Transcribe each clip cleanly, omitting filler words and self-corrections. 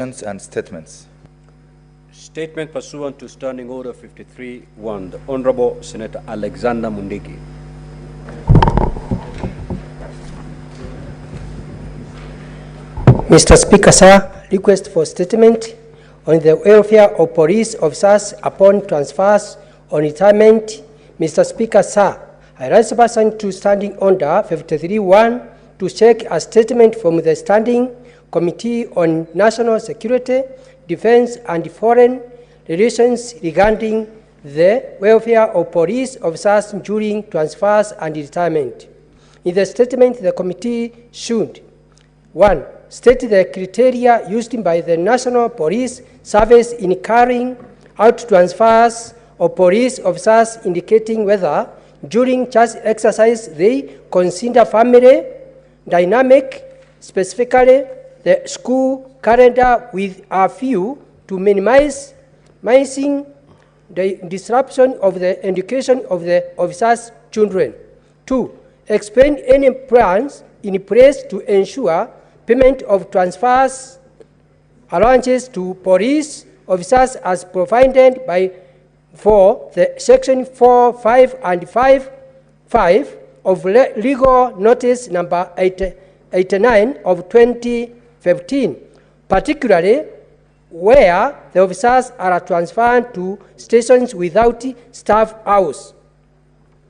And statements. Statement pursuant to Standing Order 53-1, the Honorable Senator Alexander Mundigi. Mr. Speaker, sir, request for statement on the welfare of police officers upon transfers on retirement. Mr. Speaker, sir, I rise pursuant to Standing Order 53-1 to check a statement from the Standing Committee on National Security, Defense and Foreign Relations regarding the welfare of police officers during transfers and retirement. In the statement, the committee should 1. State the criteria used by the National Police Service in carrying out transfers of police officers, indicating whether during such exercise they consider family dynamic, specifically the school calendar, with a view to minimizing the disruption of the education of the officers' children. 2. Explain any plans in place to ensure payment of transfers allowances to police officers as provided by for the section 4, 5, and 5 of legal notice number 89 of 2015, particularly where the officers are transferred to stations without staff house.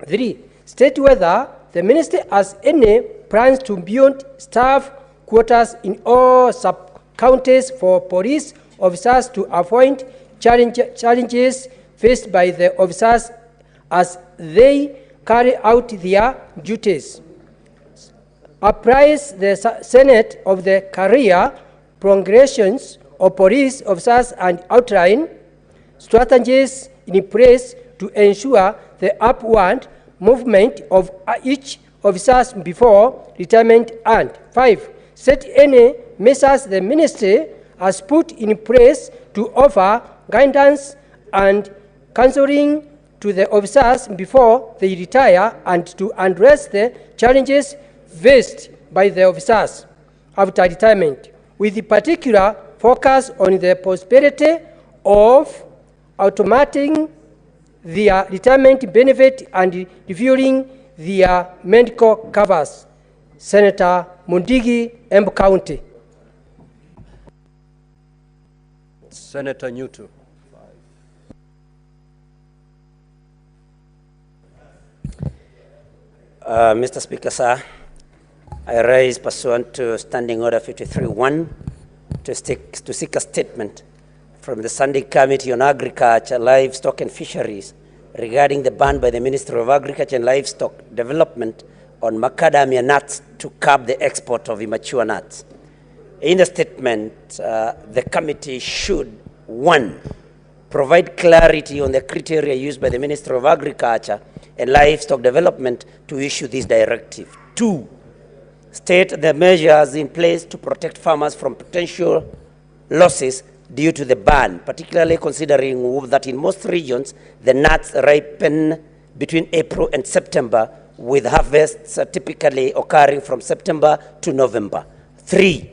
3. State whether the ministry has any plans to build staff quarters in all sub-counties for police officers to avoid challenges faced by the officers as they carry out their duties. Apprise the Senate of the career progressions of police officers and outline strategies in place to ensure the upward movement of each officer before retirement. And 5. Set any measures the ministry has put in place to offer guidance and counseling to the officers before they retire and to address the challenges faced by the officers after retirement, with particular focus on the possibility of automating their retirement benefit and reviewing their medical covers. Senator Mundigi, Embu County. Senator Newton. Mr. Speaker, sir, I rise pursuant to Standing Order 53-1 to seek a statement from the Standing Committee on Agriculture, Livestock and Fisheries regarding the ban by the Ministry of Agriculture and Livestock Development on macadamia nuts to curb the export of immature nuts. In the statement, the committee should 1. Provide clarity on the criteria used by the Ministry of Agriculture and Livestock Development to issue this directive. 2. State the measures in place to protect farmers from potential losses due to the ban, particularly considering that in most regions, the nuts ripen between April and September, with harvests typically occurring from September to November. 3.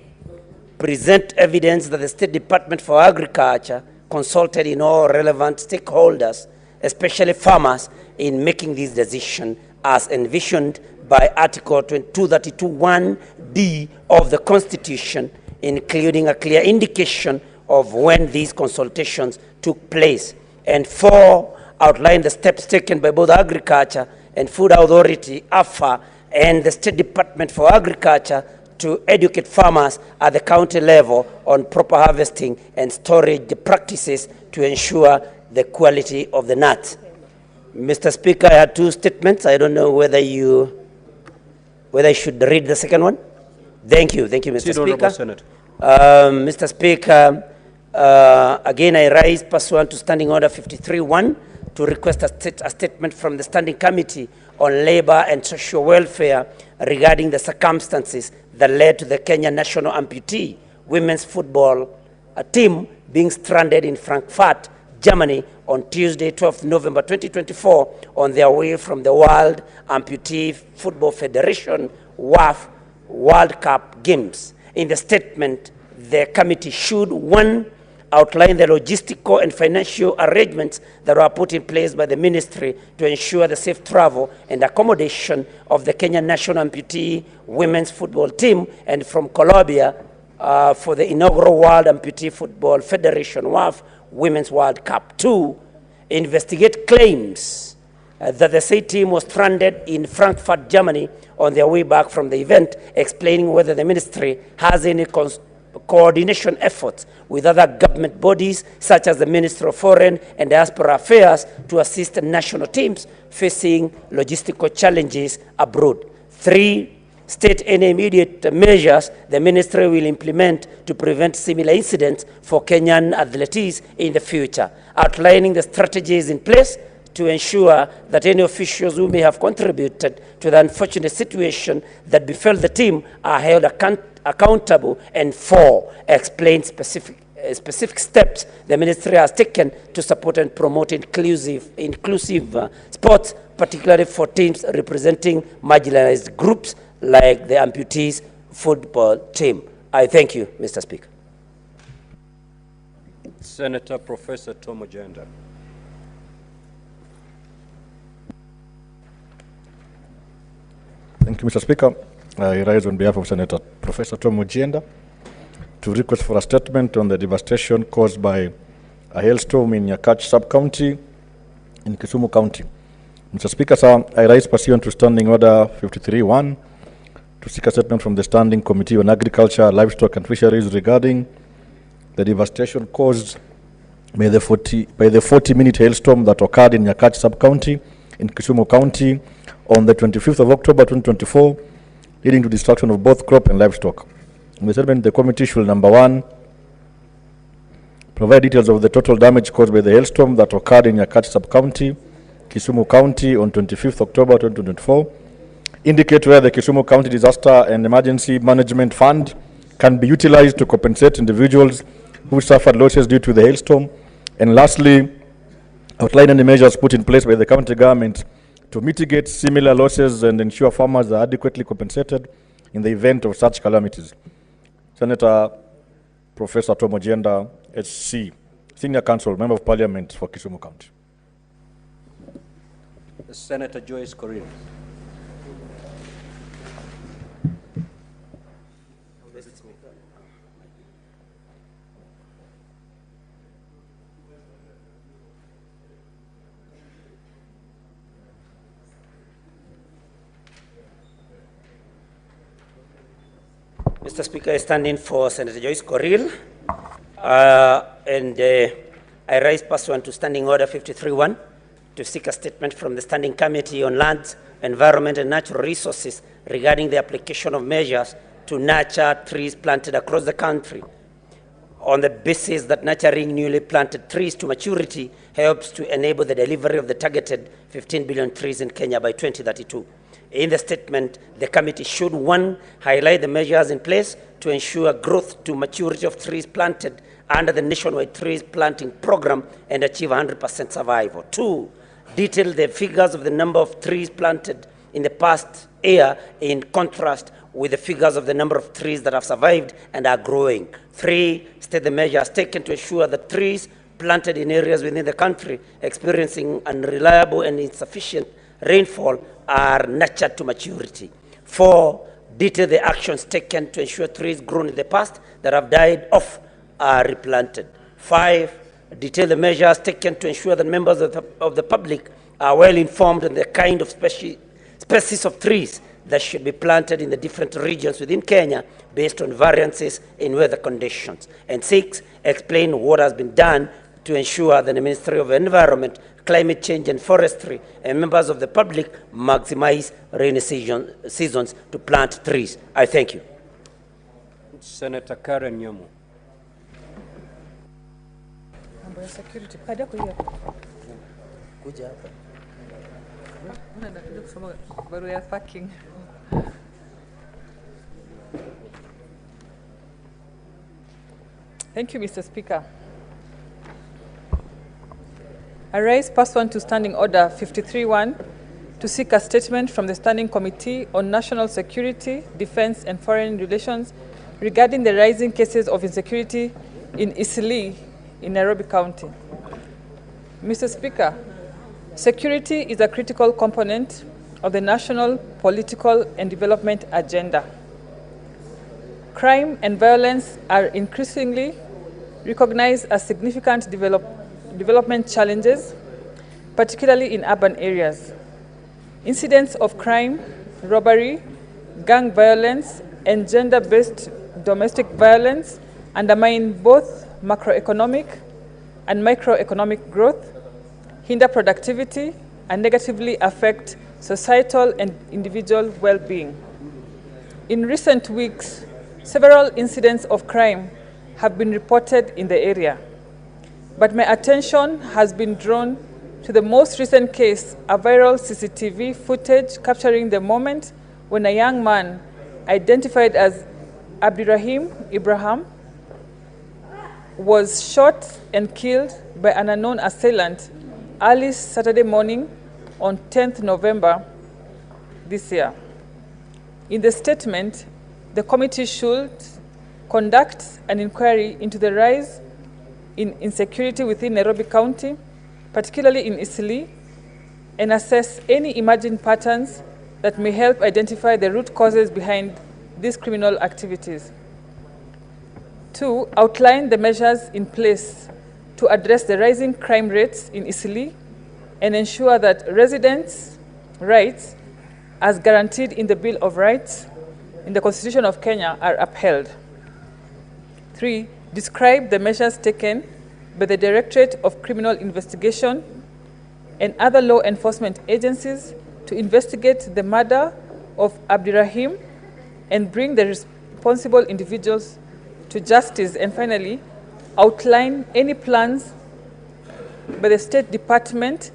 Present evidence that the State Department for Agriculture consulted in all relevant stakeholders, especially farmers, in making this decision as envisioned by Article 232(1)(d) of the Constitution, including a clear indication of when these consultations took place. And 4, outline the steps taken by both Agriculture and Food Authority, AFA, and the State Department for Agriculture to educate farmers at the county level on proper harvesting and storage practices to ensure the quality of the nuts. Mr. Speaker, I had 2 statements. I don't know whether I should read the second one. Thank you, Mr. Speaker. Mr. Speaker, again I rise pursuant to Standing Order 53-1 to request a statement from the Standing Committee on Labor and Social Welfare regarding the circumstances that led to the Kenya national amputee women's football team being stranded in Frankfurt, Germany on Tuesday, 12th November 2024 on their way from the World Amputee Football Federation WAF World Cup Games. In the statement, the committee should, one, outline the logistical and financial arrangements that were put in place by the ministry to ensure the safe travel and accommodation of the Kenyan national amputee women's football team and from Colombia for the inaugural World Amputee Football Federation WAF Women's World Cup. Two, investigate claims that the said team was stranded in Frankfurt, Germany on their way back from the event, explaining whether the ministry has any coordination efforts with other government bodies such as the Ministry of Foreign and Diaspora Affairs to assist national teams facing logistical challenges abroad. Three, state any immediate measures the ministry will implement to prevent similar incidents for Kenyan athletes in the future, outlining the strategies in place to ensure that any officials who may have contributed to the unfortunate situation that befell the team are held accountable, and four, explain specific steps the ministry has taken to support and promote inclusive sports, particularly for teams representing marginalized groups like the amputees football team. I thank you, Mr. Speaker. Senator Professor Tom Ojienda. Thank you, Mr. Speaker. I rise on behalf of Senator Professor Tom Ojienda to request for a statement on the devastation caused by a hailstorm in Nyakach sub-county in Kisumu County. Mr. Speaker, sir, I rise pursuant to Standing Order 53-1 to seek a statement from the Standing Committee on Agriculture, Livestock and Fisheries regarding the devastation caused by the 40-minute hailstorm that occurred in Nyakach sub-county in Kisumu County on the 25th of October 2024, leading to destruction of both crop and livestock. In the statement, the committee should, number one, provide details of the total damage caused by the hailstorm that occurred in Nyakach sub-county, Kisumu County on 25th October 2024, indicate where the Kisumu County Disaster and Emergency Management Fund can be utilized to compensate individuals who suffered losses due to the hailstorm, and lastly, outline any measures put in place by the county government to mitigate similar losses and ensure farmers are adequately compensated in the event of such calamities. Senator Professor Tom Ojienda, HC, Senior Counsel, Member of Parliament for Kisumu County. Senator Joyce Korir. Mr. Speaker, I stand in for Senator Joyce Korir, and I rise pursuant to Standing Order 53-1 to seek a statement from the Standing Committee on Land, Environment and Natural Resources regarding the application of measures to nurture trees planted across the country on the basis that nurturing newly planted trees to maturity helps to enable the delivery of the targeted 15 billion trees in Kenya by 2032. In the statement, the committee should, one, highlight the measures in place to ensure growth to maturity of trees planted under the nationwide trees planting program and achieve 100% survival. Two, detail the figures of the number of trees planted in the past year in contrast with the figures of the number of trees that have survived and are growing. Three, state the measures taken to ensure that trees planted in areas within the country experiencing unreliable and insufficient rainfall are nurtured to maturity. Four, detail the actions taken to ensure trees grown in the past that have died off are replanted. Five, detail the measures taken to ensure that members of the public are well informed on the kind of species of trees that should be planted in the different regions within Kenya based on variances in weather conditions. And six, explain what has been done to ensure that the Ministry of Environment, Climate Change and Forestry and members of the public maximize rainy seasons to plant trees. I thank you. Senator Karen Nyamu. Security. Thank you, Mr. Speaker. I rise pursuant to Standing Order 53-1 to seek a statement from the Standing Committee on National Security, Defense and Foreign Relations regarding the rising cases of insecurity in Eastleigh in Nairobi County. Mr. Speaker, security is a critical component of the national political and development agenda. Crime and violence are increasingly recognized as significant development challenges, particularly in urban areas. Incidents of crime, robbery, gang violence, and gender-based domestic violence undermine both macroeconomic and microeconomic growth, hinder productivity, and negatively affect societal and individual well-being. In recent weeks, several incidents of crime have been reported in the area, but my attention has been drawn to the most recent case, a viral CCTV footage capturing the moment when a young man identified as Abdirahim Ibrahim was shot and killed by an unknown assailant early Saturday morning on 10th November this year. In the statement, the committee should conduct an inquiry into the rise in insecurity within Nairobi County, particularly in Eastleigh, and assess any emerging patterns that may help identify the root causes behind these criminal activities. 2, outline the measures in place to address the rising crime rates in Eastleigh and ensure that residents' rights, as guaranteed in the Bill of Rights in the Constitution of Kenya, are upheld. 3, describe the measures taken by the Directorate of Criminal Investigation and other law enforcement agencies to investigate the murder of Abdirahim and bring the responsible individuals to justice. And finally, outline any plans by the State Department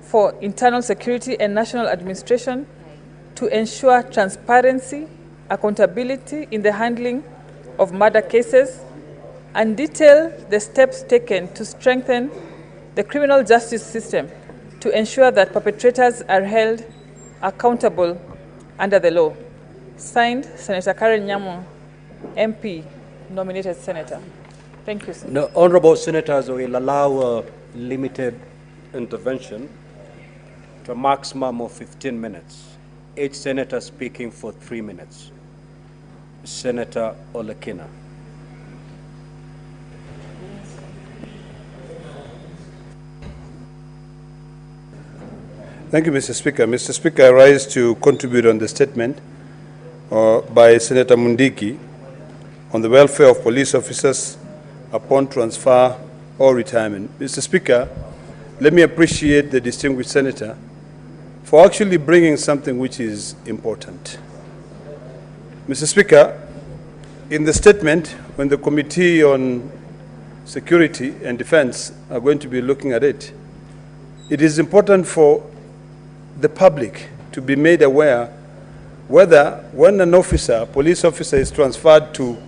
for Internal Security and National Administration to ensure transparency, accountability in the handling of murder cases, and detail the steps taken to strengthen the criminal justice system to ensure that perpetrators are held accountable under the law. Signed, Senator Karen Nyamu, MP, nominated senator. Thank you, sir. No, honorable senators will allow a limited intervention to a maximum of 15 minutes. Each senator speaking for 3 minutes. Senator Olekina. Thank you, Mr. Speaker. Mr. Speaker, I rise to contribute on the statement by Senator Mundiki on the welfare of police officers upon transfer or retirement. Mr. Speaker, let me appreciate the distinguished senator for actually bringing something which is important. Mr. Speaker, in the statement, when the Committee on Security and Defense are going to be looking at it, it is important for the public to be made aware whether when an officer, police officer, is transferred to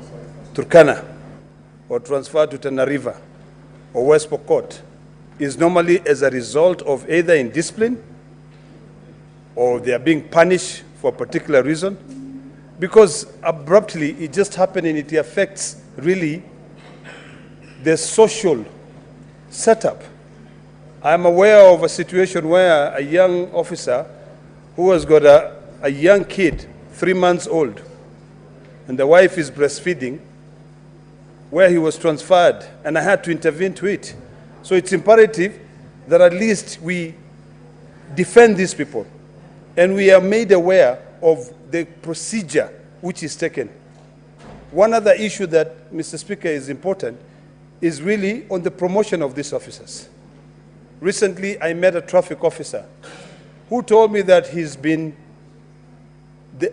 Turkana or transferred to Tana River or West Pokot, is normally as a result of either indiscipline or they are being punished for a particular reason, because abruptly it just happened and it affects really the social setup. I am aware of a situation where a young officer who has got a young kid, 3 months old, and the wife is breastfeeding, where he was transferred, and I had to intervene to it. So it's imperative that at least we defend these people, and we are made aware of the procedure which is taken. One other issue that, Mr. Speaker, is important is really on the promotion of these officers. Recently, I met a traffic officer who told me that he's been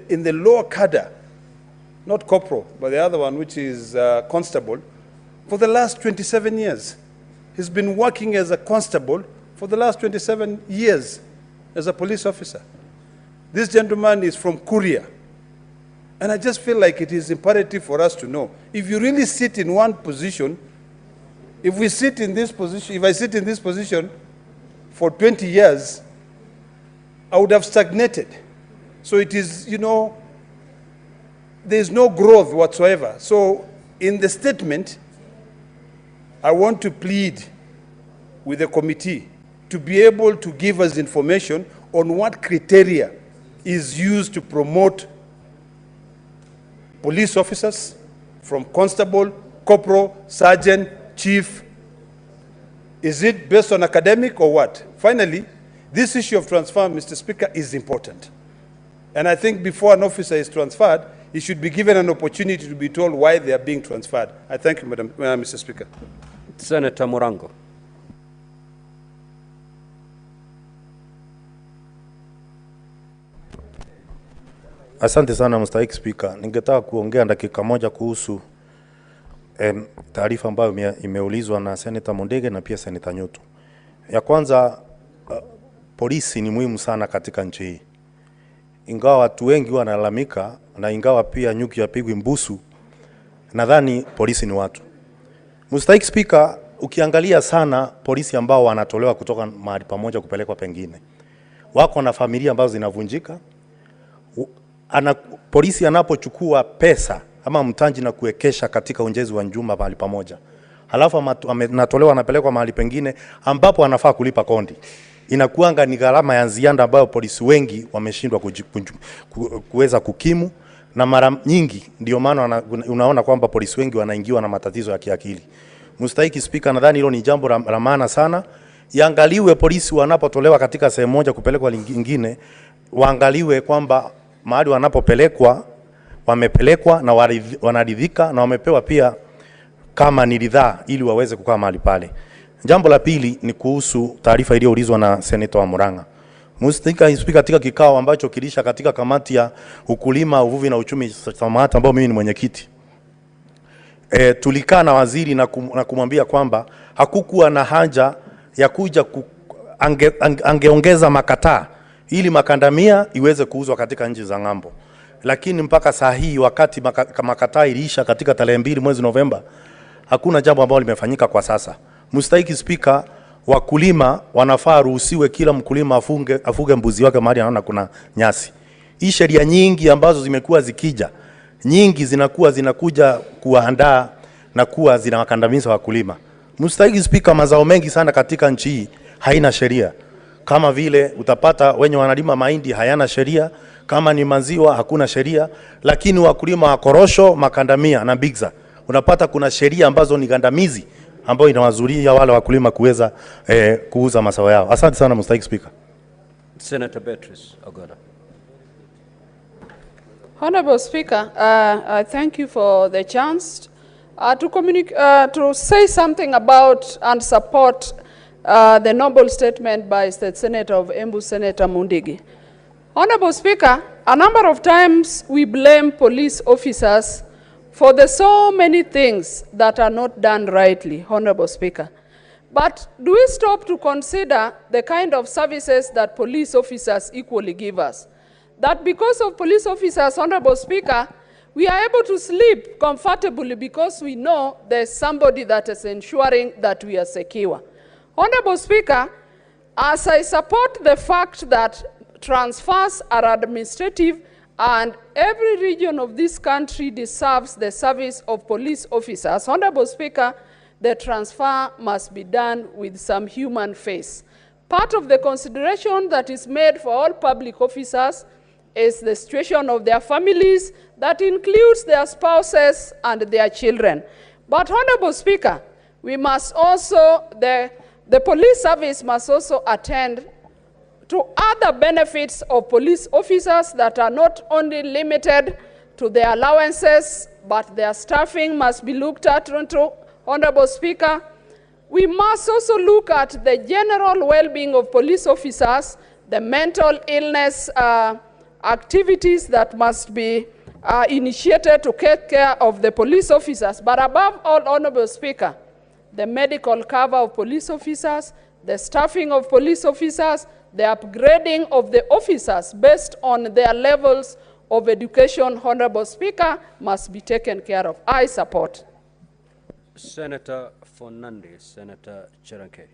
in the lower cadre, not corporal, but the other one, which is constable, for the last 27 years. He's been working as a constable for the last 27 years as a police officer. This gentleman is from Korea. And I just feel like it is imperative for us to know, if you really sit in one position, if I sit in this position for 20 years, I would have stagnated. So it is, there's no growth whatsoever. So in the statement, I want to plead with the committee to be able to give us information on what criteria is used to promote police officers from constable, corporal, sergeant, chief. Is it based on academic or what? Finally, this issue of transfer, Mr. Speaker, is important. And I think before an officer is transferred, he should be given an opportunity to be told why they are being transferred. I thank you, Mr. Speaker. Senator Morango. Asante sana Mstahiki Speaker. Ningetaka kuongea dakika moja kuhusu taarifa ambayo imeulizwa na Senator Mondege na pia Senator Nyoto. Ya kwanza, polisi ni muhimu sana katika nchi hii. Ingawa watu wengi wanalalamika na ingawa pia nyuki yapigwi mbusu, nadhani polisi ni watu. Mstahiki Speaker, ukiangalia sana polisi ambao wanatolewa kutoka mahali pamoja kupelekwa pengine, wako na familia ambazo zinavunjika. Polisi anapochukua pesa ama mtanji na kuwekesha katika ujenzi wa nyumba mahali pamoja, halafu anatolewa anapelekwa mahali pengine ambapo anafaa kulipa kondi, inakuanga ni gharama ya ziada ambayo polisi wengi wameshindwa kuweza kukimu, na mara nyingi ndio maana unaona kwamba polisi wengi wanaingiwa na matatizo ya kiakili. Mstahiki Speaker, nadhani hilo ni jambo la maana sana. Iangaliwe polisi wanapotolewa katika sehemu moja kupelekwa nyingine, waangaliwe kwamba mahali wanapopelekwa wamepelekwa na wanaridhika na wamepewa pia kama ni ridhaa ili waweze kukaa mahali pale. Jambo la pili ni kuhusu taarifa iliyoulizwa na Senator wa Murang'a. Mstahiki Speaker, katika kikao ambacho kilisha katika kamati ya ukulima, uvuvi na uchumi samahati ambao mimi ni mwenyekiti, tulikaa na waziri na kumwambia kwamba hakukuwa na haja ya kuja angeongeza makataa ili makandamia iweze kuuzwa katika nchi za ng'ambo. Lakini mpaka saa hii wakati makataa iliisha katika tarehe 2 mwezi Novemba, hakuna jambo ambalo limefanyika kwa sasa. Mstahiki Speaker, wakulima wanafaa ruhusiwe kila mkulima afuge mbuzi wake mahali anaona kuna nyasi. Hii sheria nyingi ambazo zimekuwa zikija, nyingi zinakuja kuandaa na kuwa zinawakandamiza wakulima. Mstahiki Speaker, mazao mengi sana katika nchi hii haina sheria. Kama vile utapata wenye wanalima mahindi hayana sheria, kama ni maziwa hakuna sheria, lakini wakulima wa korosho, makandamia na bigza unapata kuna sheria ambazo ni gandamizi ambayo inawazuia wale wakulima kuweza kuuza mazao yao. Asante sana Mstahiki Speaker. Senator Beatrice Ogoda. Honorable Speaker, I thank you for the chance to say something about and support the noble statement by State Senator of Embu, Senator Mundigi. Honorable Speaker, a number of times we blame police officers for the so many things that are not done rightly, Honorable Speaker. But do we stop to consider the kind of services that police officers equally give us? That because of police officers, Honorable Speaker, we are able to sleep comfortably because we know there's somebody that is ensuring that we are secure. Honorable Speaker, as I support the fact that transfers are administrative and every region of this country deserves the service of police officers, Honorable Speaker, the transfer must be done with some human face. Part of the consideration that is made for all public officers is the situation of their families, that includes their spouses and their children. But Honorable Speaker, we must also, the police service must also attend to other benefits of police officers that are not only limited to their allowances, but their staffing must be looked at. Honorable Speaker, we must also look at the general well-being of police officers, the mental illness activities that must be initiated to take care of the police officers. But above all, Honorable Speaker, the medical cover of police officers, the staffing of police officers, the upgrading of the officers based on their levels of education, Honorable Speaker, must be taken care of. I support. Senator Fernandez, Senator Cheranke.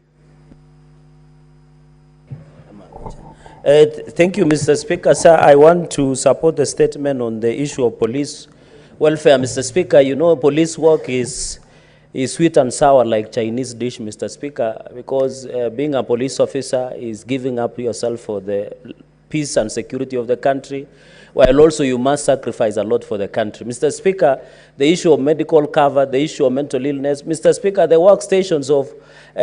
Thank you, Mr. Speaker. Sir, I want to support the statement on the issue of police welfare, Mr. Speaker, you know, police work is sweet and sour like Chinese dish, Mr. Speaker, because being a police officer is giving up yourself for the peace and security of the country, while also you must sacrifice a lot for the country. Mr. Speaker, the issue of medical cover, the issue of mental illness, Mr. Speaker, the workstations of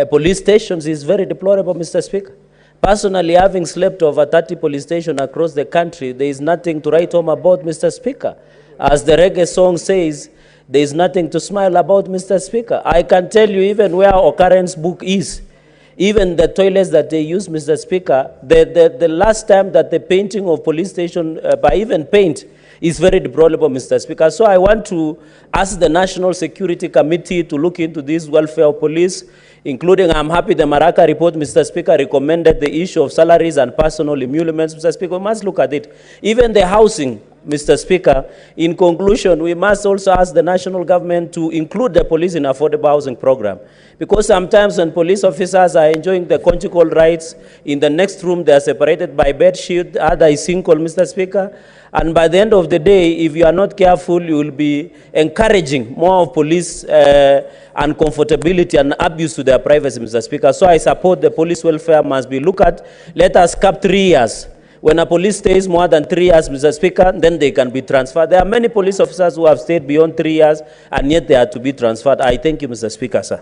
police stations is very deplorable, Mr. Speaker. Personally, having slept over 30 police stations across the country, there is nothing to write home about, Mr. Speaker. As the reggae song says, there is nothing to smile about, Mr. Speaker. I can tell you even where occurrence book is, even the toilets that they use, Mr. Speaker, the last time that the painting of police station by even paint is very deplorable, Mr. Speaker. So I want to ask the National Security Committee to look into this welfare of police, including, I'm happy the Maraka report, Mr. Speaker, recommended the issue of salaries and personal emoluments. Mr. Speaker, we must look at it. Even the housing, Mr. Speaker, in conclusion, we must also ask the national government to include the police in affordable housing program. Because sometimes when police officers are enjoying the conjugal rights, in the next room they are separated by bed sheet, other is single, Mr. Speaker. And by the end of the day, if you are not careful, you will be encouraging more of police uncomfortability and abuse to their privacy, Mr. Speaker. So I support the police welfare must be looked at. Let us cap 3 years. When a police stays more than 3 years, Mr. Speaker, then they can be transferred. There are many police officers who have stayed beyond 3 years, and yet they are to be transferred. I thank you, Mr. Speaker, sir.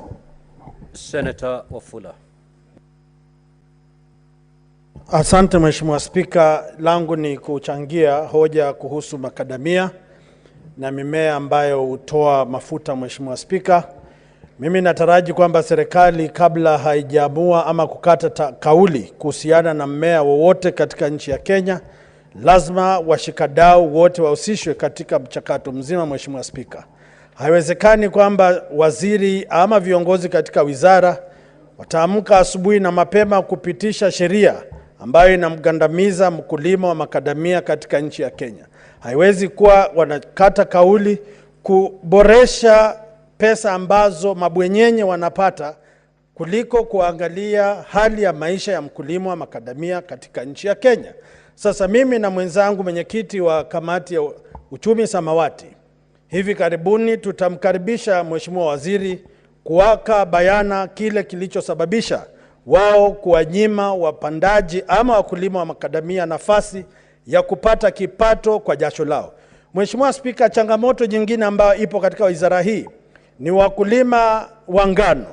Senator Wafula. Asante Mheshimiwa Spika, langu ni kuchangia hoja kuhusu makadamia na mimea ambayo hutoa mafuta, Mheshimiwa Spika. Mimi nataraji kwamba serikali kabla haijaamua ama kukata kauli kuhusiana na mmea wowote katika nchi ya Kenya, lazima washikadau wote wahusishwe katika mchakato mzima, Mheshimiwa Spika. Haiwezekani kwamba waziri ama viongozi katika wizara wataamka asubuhi na mapema kupitisha sheria ambayo inamgandamiza mkulima wa makadamia katika nchi ya Kenya. Haiwezi kuwa wanakata kauli kuboresha pesa ambazo mabwenyenye wanapata kuliko kuangalia hali ya maisha ya mkulima wa makadamia katika nchi ya Kenya. Sasa mimi na mwenzangu mwenyekiti wa kamati ya uchumi samawati, hivi karibuni tutamkaribisha Mheshimiwa Waziri kuweka bayana kile kilichosababisha wao kuwanyima wapandaji ama wakulima wa makadamia nafasi ya kupata kipato kwa jasho lao. Mheshimiwa Spika, changamoto nyingine ambayo ipo katika wizara hii ni wakulima wa ngano.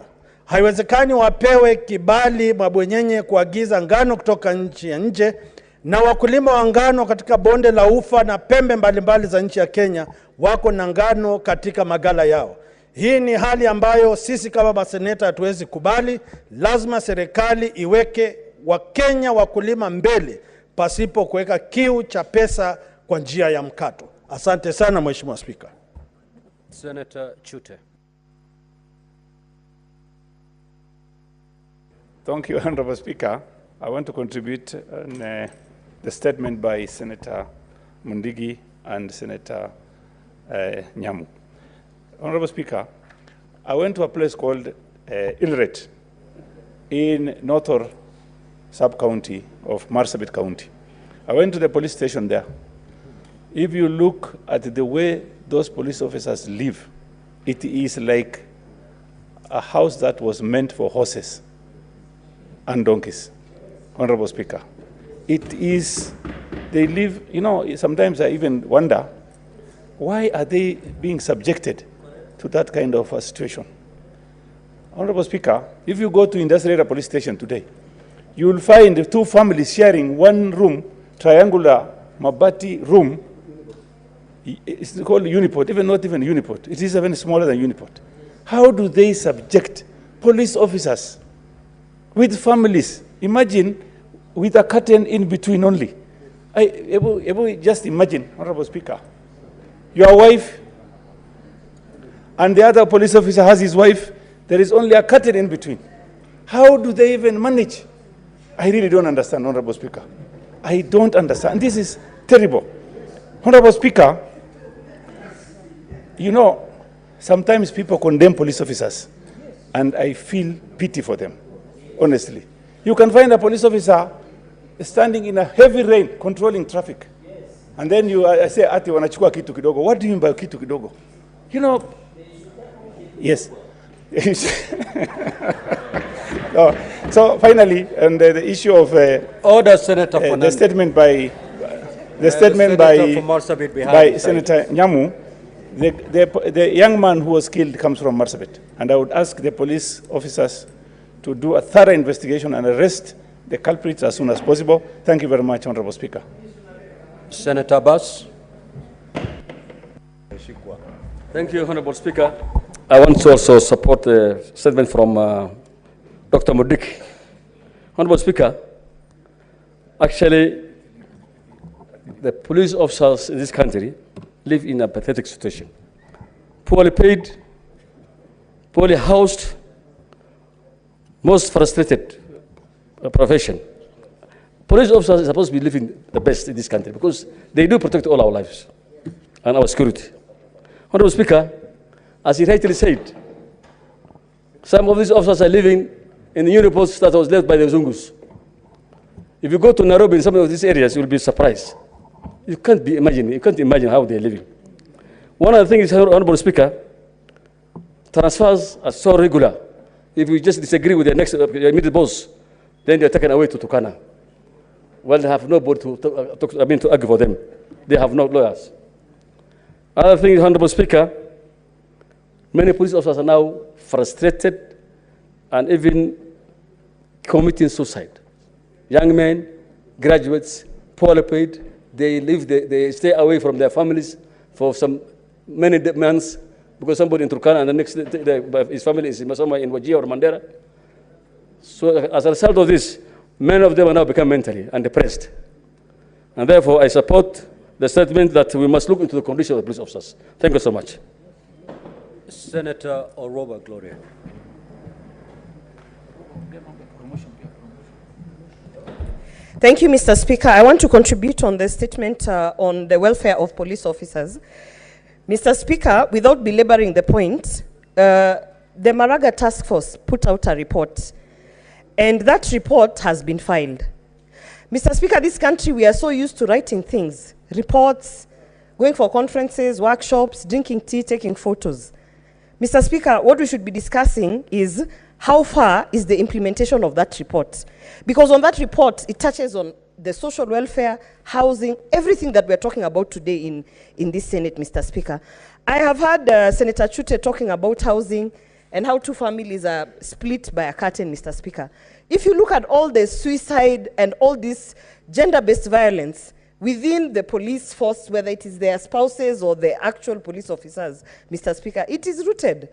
Haiwezekani wapewe kibali mabwenyenye kuagiza ngano kutoka nchi ya nje, na wakulima wa ngano katika bonde la Ufa na pembe mbalimbali za nchi ya Kenya wako na ngano katika magala yao. Hii ni hali ambayo sisi kama maseneta hatuwezi kubali. Lazima serikali iweke Wakenya wakulima mbele pasipo kuweka kiu cha pesa kwa njia ya mkato. Asante sana Mheshimiwa Spika. Senator Chute. Thank you, Honorable Speaker. I want to contribute on the statement by Senator Mundigi and Senator Nyamu. Honorable Speaker, I went to a place called Ilret in Northern sub-county of Marsabit County. I went to the police station there. If you look at the way those police officers live, it is like a house that was meant for horses and donkeys, Honorable Speaker. It is, they live, you know, sometimes I even wonder, why are they being subjected to that kind of a situation? Honorable Speaker, if you go to Industrial Police Station today, you will find two families sharing one room, triangular mabati room. It's called uniport, even not even uniport. It is even smaller than uniport. How do they subject police officers with families? Imagine with a curtain in between only. Just imagine, Honorable Speaker, your wife and the other police officer has his wife. There is only a curtain in between. How do they even manage? I really don't understand, Honorable Speaker. I don't understand. This is terrible. Honorable Speaker, you know, sometimes people condemn police officers, and I feel pity for them, honestly. You can find a police officer standing in a heavy rain controlling traffic. And then you say, ati wanachukua kitu kidogo. What do you mean by kitu kidogo? You know, yes. So finally, and the issue of order, Senator the statement by Senator Nyamu, the young man who was killed comes from Marsabit, and I would ask the police officers to do a thorough investigation and arrest the culprits as soon as possible. Thank you very much, Honorable Speaker. Senator Bass. Thank you, Honorable Speaker. I want to also support the statement from Dr. Mundiki. Honorable Speaker, actually, the police officers in this country live in a pathetic situation. Poorly paid, poorly housed, most frustrated profession. Police officers are supposed to be living the best in this country because they do protect all our lives and our security. Honorable Speaker, as he rightly said, some of these officers are living in the unipost that was left by the Zungus. If you go to Nairobi in some of these areas, you will be surprised. You can't imagine how they're living. One of the things, Honorable Speaker, transfers are so regular. If you just disagree with your next immediate boss, then they're taken away to Turkana. Well, they have nobody to argue for them. They have no lawyers. Other thing, Honorable Speaker, many police officers are now frustrated and even committing suicide. Young men, graduates, poorly paid, they stay away from their families for many months because somebody in Turkana and the next day his family is somewhere in Wajir or Mandera. So as a result of this, many of them are now become mentally and depressed. And therefore, I support the statement that we must look into the condition of the police officers. Thank you so much. Senator Oroba Gloria. Thank you, Mr. Speaker. I want to contribute on the statement on the welfare of police officers. Mr. Speaker, without belaboring the point, the Maraga Task Force put out a report, and that report has been filed. Mr. Speaker, this country, we are so used to writing things, reports, going for conferences, workshops, drinking tea, taking photos. Mr. Speaker, what we should be discussing is how far is the implementation of that report? Because on that report, it touches on the social welfare, housing, everything that we're talking about today in this Senate, Mr. Speaker. I have heard Senator Chute talking about housing and how two families are split by a curtain, Mr. Speaker. If you look at all the suicide and all this gender-based violence within the police force, whether it is their spouses or the actual police officers, Mr. Speaker, it is rooted.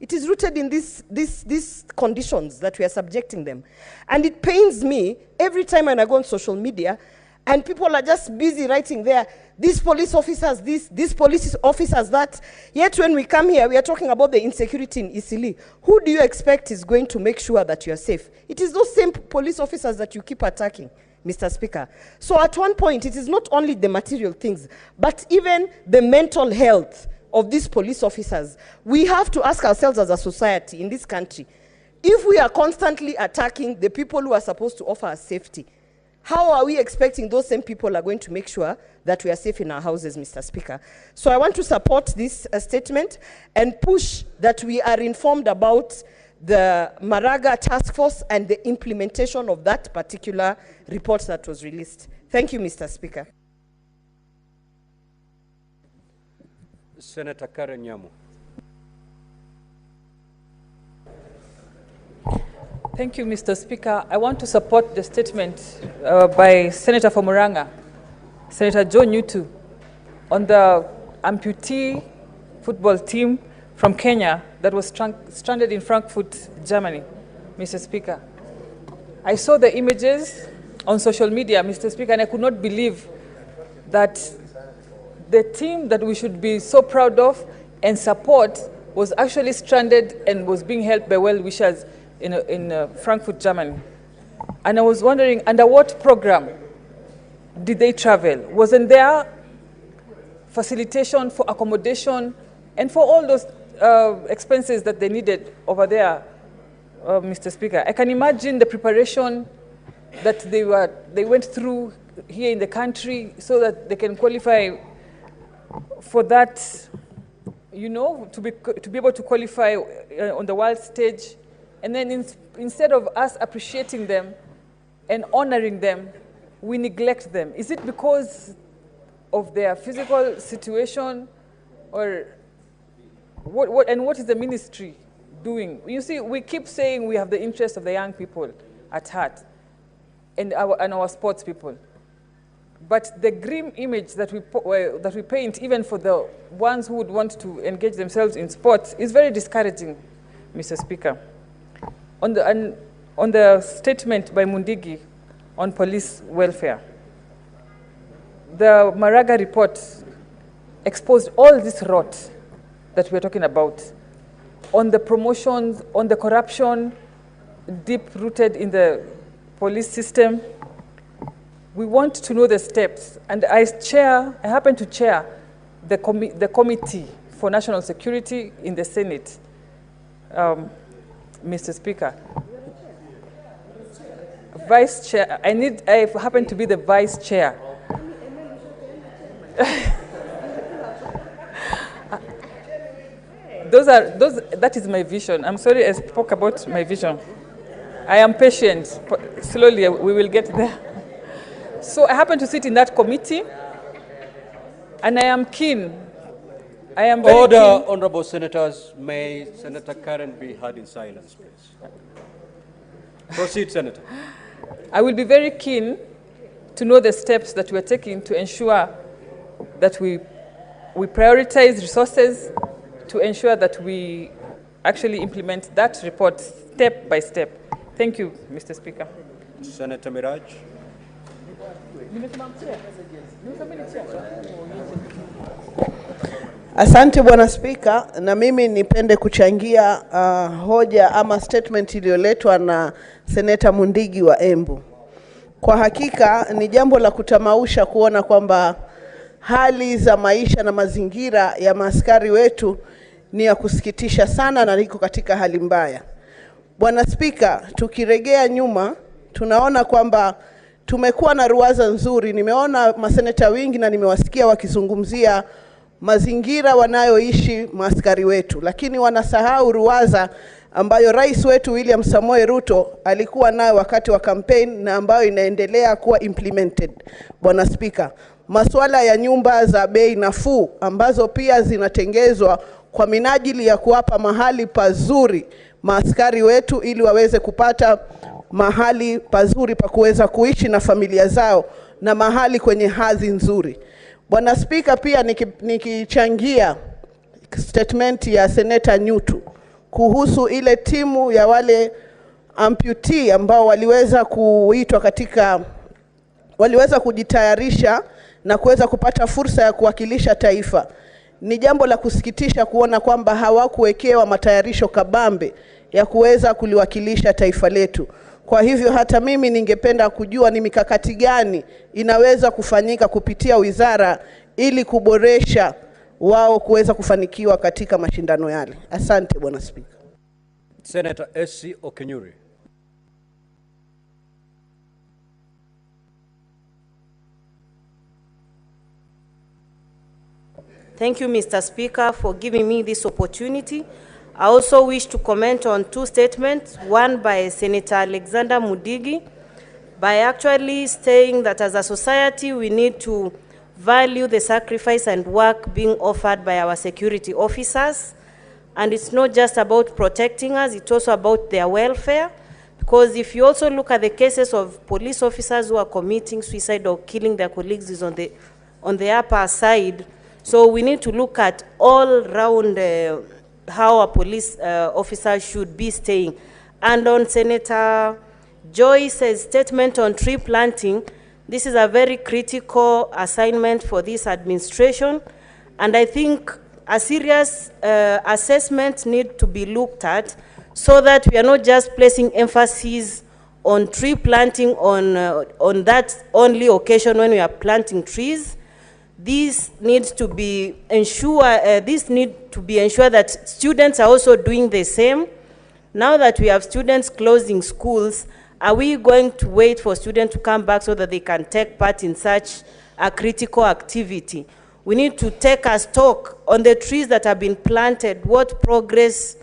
It is rooted in these conditions that we are subjecting them. And it pains me every time when I go on social media and people are just busy writing there, these police officers this, these police officers that. Yet when we come here, we are talking about the insecurity in Isili. Who do you expect is going to make sure that you are safe? It is those same police officers that you keep attacking, Mr. Speaker. So at one point, it is not only the material things, but even the mental health of these police officers. We have to ask ourselves as a society in this country, if we are constantly attacking the people who are supposed to offer us safety, how are we expecting those same people are going to make sure that we are safe in our houses, Mr. Speaker? So I want to support this statement and push that we are informed about the Maraga Task Force and the implementation of that particular report that was released. Thank you, Mr. Speaker. Senator Karen Nyamu. Thank you, Mr. Speaker. I want to support the statement by Senator from Murang'a, Senator Joe Nyutu, on the amputee football team from Kenya that was stranded in Frankfurt, Germany, Mr. Speaker. I saw the images on social media, Mr. Speaker, and I could not believe that the team that we should be so proud of and support was actually stranded and was being helped by well-wishers in Frankfurt, Germany. And I was wondering, under what program did they travel? Wasn't there facilitation for accommodation and for all those expenses that they needed over there, Mr. Speaker? I can imagine the preparation that they went through here in the country so that they can qualify for that, you know, to be able to qualify on the world stage. And then instead of us appreciating them and honoring them, we neglect them. Is it because of their physical situation, or what is the ministry doing? You see, we keep saying we have the interest of the young people at heart and our sports people. But the grim image that we paint, even for the ones who would want to engage themselves in sports, is very discouraging, Mr. Speaker. On the statement by Mundigi on police welfare, the Maraga report exposed all this rot that we're talking about, on the promotions, on the corruption, deep-rooted in the police system. We want to know the steps, and I happen to chair the Committee for National Security in the Senate, Mr. Speaker. Vice Chair, I happen to be the Vice Chair. That is my vision. I'm sorry I spoke about my vision. I am patient. Slowly we will get there. So I happen to sit in that committee, and I am keen. I am very Order, keen. honorable senators. May Senator Karen be heard in silence, please. Proceed, Senator. I will be very keen to know the steps that we're taking to ensure that we prioritize resources, to ensure that we actually implement that report step by step. Thank you, Mr. Speaker. Senator Miraj. Asante Bwana Spika, na mimi nipende kuchangia hoja ama statement iliyoletwa na Seneta Mundigi wa Embu. Kwa hakika ni jambo la kutamausha kuona kwamba hali za maisha na mazingira ya maaskari wetu ni ya kusikitisha sana na liko katika hali mbaya. Bwana Spika, tukiregea nyuma tunaona kwamba tumekuwa na ruwaza nzuri. Nimeona maseneta wengi na nimewasikia wakizungumzia mazingira wanayoishi maaskari wetu, lakini wanasahau ruwaza ambayo rais wetu William Samoei Ruto alikuwa nayo wakati wa campaign na ambayo inaendelea kuwa implemented. Bwana Spika, masuala ya nyumba za bei nafuu ambazo pia zinatengezwa kwa minajili ya kuwapa mahali pazuri maaskari wetu ili waweze kupata mahali pazuri pa kuweza kuishi na familia zao na mahali kwenye hadhi nzuri. Bwana Spika, pia nikichangia statement ya Senator Nyutu kuhusu ile timu ya wale amputee ambao waliweza kujitayarisha na kuweza kupata fursa ya kuwakilisha taifa. Ni jambo la kusikitisha kuona kwamba hawakuwekewa matayarisho kabambe ya kuweza kuliwakilisha taifa letu. Kwa hivyo hata mimi ningependa kujua ni mikakati gani inaweza kufanyika kupitia wizara ili kuboresha wao kuweza kufanikiwa katika mashindano yale. Asante Bwana Spika. Senator S.C. Okenyuri. Thank you, Mr. Speaker, for giving me this opportunity. I also wish to comment on two statements, one by Senator Alexander Mundigi, by actually saying that as a society we need to value the sacrifice and work being offered by our security officers. And it's not just about protecting us, it's also about their welfare. Because if you also look at the cases of police officers who are committing suicide or killing their colleagues is on the upper side. So we need to look at all round how a police officer should be staying. And on Senator Joyce's statement on tree planting, this is a very critical assignment for this administration. And I think a serious assessment needs to be looked at so that we are not just placing emphasis on tree planting on that only occasion when we are planting trees. This needs to be ensured that students are also doing the same. Now that we have students closing schools, Are we going to wait for students to come back so that they can take part in such a critical activity? We need to take a stock on the trees that have been planted. What progress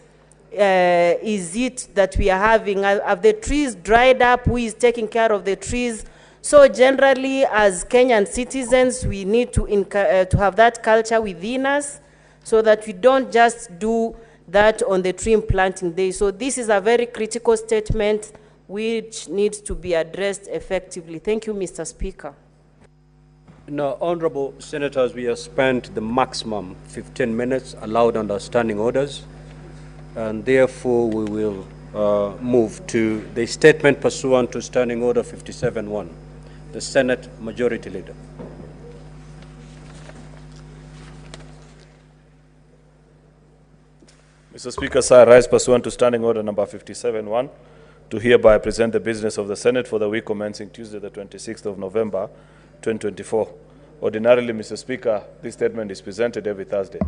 is it that we are having? Have the trees dried up? Who is taking care of the trees? So generally, as Kenyan citizens, we need to have that culture within us so that we don't just do that on the tree planting day. So this is a very critical statement which needs to be addressed effectively. Thank you, Mr. Speaker. Now, honorable senators, we have spent the maximum 15 minutes allowed under standing orders, and therefore we will move to the statement pursuant to Standing Order 57-1. The Senate Majority Leader. Mr. Speaker, sir, I rise pursuant to Standing Order number 57-1 to hereby present the business of the Senate for the week commencing Tuesday, the 26th of November, 2024. Ordinarily, Mr. Speaker, this statement is presented every Thursday,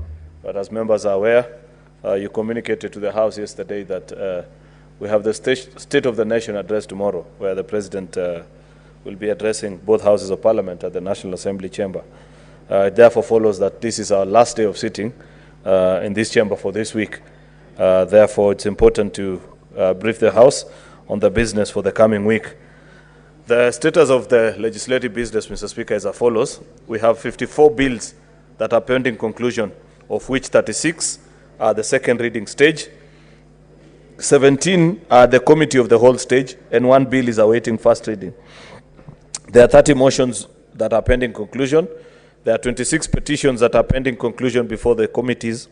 but as members are aware, you communicated to the House yesterday that we have the State of the Nation address tomorrow, where the President will be addressing both Houses of Parliament at the National Assembly chamber. It therefore follows that this is our last day of sitting in this chamber for this week. Therefore, it's important to brief the House on the business for the coming week. The status of the legislative business, Mr. Speaker, is as follows. We have 54 bills that are pending conclusion, of which 36 are the second reading stage, 17 are the committee of the whole stage, and 1 bill is awaiting first reading. There are 30 motions that are pending conclusion. There are 26 petitions that are pending conclusion before the committees,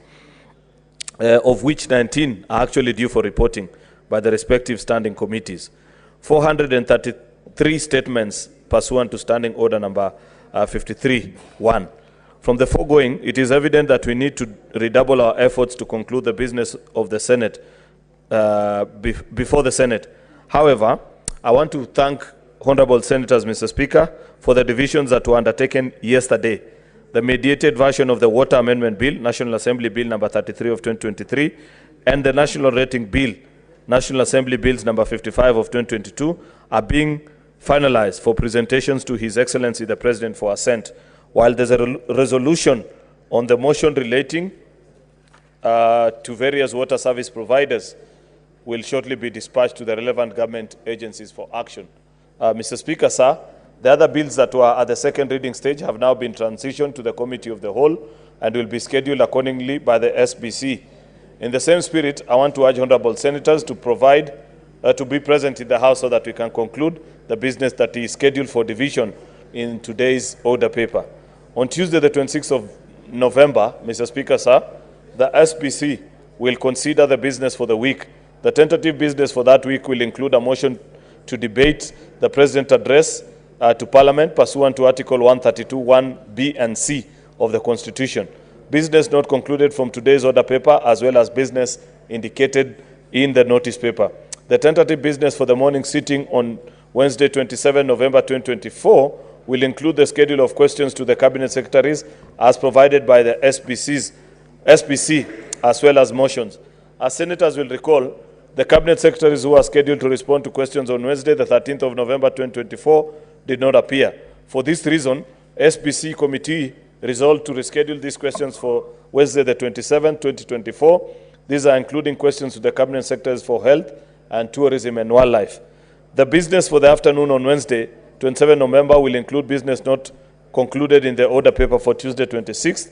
of which 19 are actually due for reporting by the respective standing committees. 433 statements pursuant to Standing Order number 53-1. From the foregoing, it is evident that we need to redouble our efforts to conclude the business of the Senate before the Senate. However, I want to thank honorable senators, Mr. Speaker, for the divisions that were undertaken yesterday. The mediated version of the Water Amendment Bill, National Assembly Bill number 33 of 2023, and the National Rating Bill, National Assembly Bills number 55 of 2022, are being finalized for presentations to His Excellency the President for assent, while there's a resolution on the motion relating to various water service providers will shortly be dispatched to the relevant government agencies for action. Mr. Speaker, sir, the other bills that were at the second reading stage have now been transitioned to the Committee of the Whole and will be scheduled accordingly by the SBC. In the same spirit, I want to urge honorable senators to to be present in the House so that we can conclude the business that is scheduled for division in today's order paper. On Tuesday, the 26th of November, Mr. Speaker, sir, the SBC will consider the business for the week. The tentative business for that week will include a motion to debate the President's address to Parliament pursuant to Article 132(1)(b) and (c) of the Constitution. Business not concluded from today's order paper, as well as business indicated in the notice paper. The tentative business for the morning sitting on Wednesday, 27 November 2024, will include the schedule of questions to the Cabinet Secretaries as provided by the SBC, as well as motions. As senators will recall, the Cabinet Secretaries who are scheduled to respond to questions on Wednesday, the 13th of November 2024, did not appear. For this reason, SBC Committee resolved to reschedule these questions for Wednesday, the 27th, 2024. These are including questions to the Cabinet Secretaries for Health and Tourism and Wildlife. The business for the afternoon on Wednesday, 27 November, will include business not concluded in the order paper for Tuesday, 26th.